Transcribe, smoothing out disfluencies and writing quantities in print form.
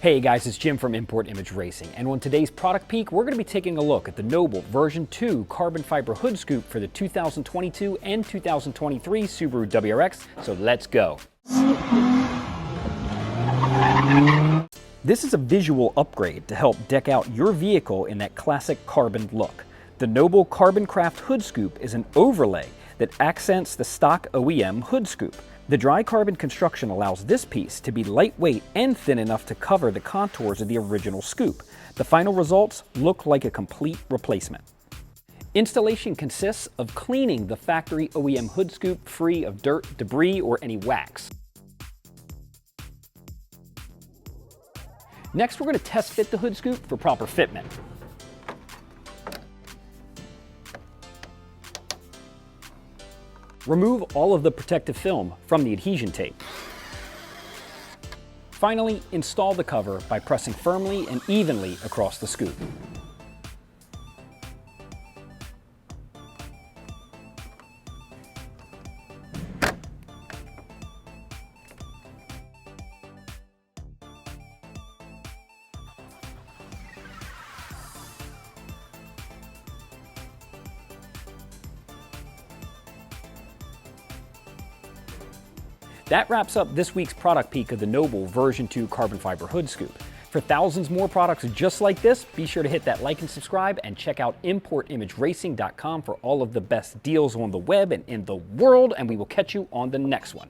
Hey guys, it's Jim from Import Image Racing, and on today's Product Peek, we're going to be taking a look at the Noble version 2 carbon fiber hood scoop for the 2022 and 2023 Subaru WRX, so let's go. This is a visual upgrade to help deck out your vehicle in that classic carbon look. The Noble Carbon Craft hood scoop is an overlay that accents the stock OEM hood scoop. The dry carbon construction allows this piece to be lightweight and thin enough to cover the contours of the original scoop. The final results look like a complete replacement. Installation consists of cleaning the factory OEM hood scoop free of dirt, debris, or any wax. Next, we're going to test fit the hood scoop for proper fitment. Remove all of the protective film from the adhesion tape. Finally, install the cover by pressing firmly and evenly across the scoop. That wraps up this week's product peek of the Noble version 2 carbon fiber hood scoop. For thousands more products just like this, be sure to hit that like and subscribe, and check out importimageracing.com for all of the best deals on the web and in the world, and we will catch you on the next one.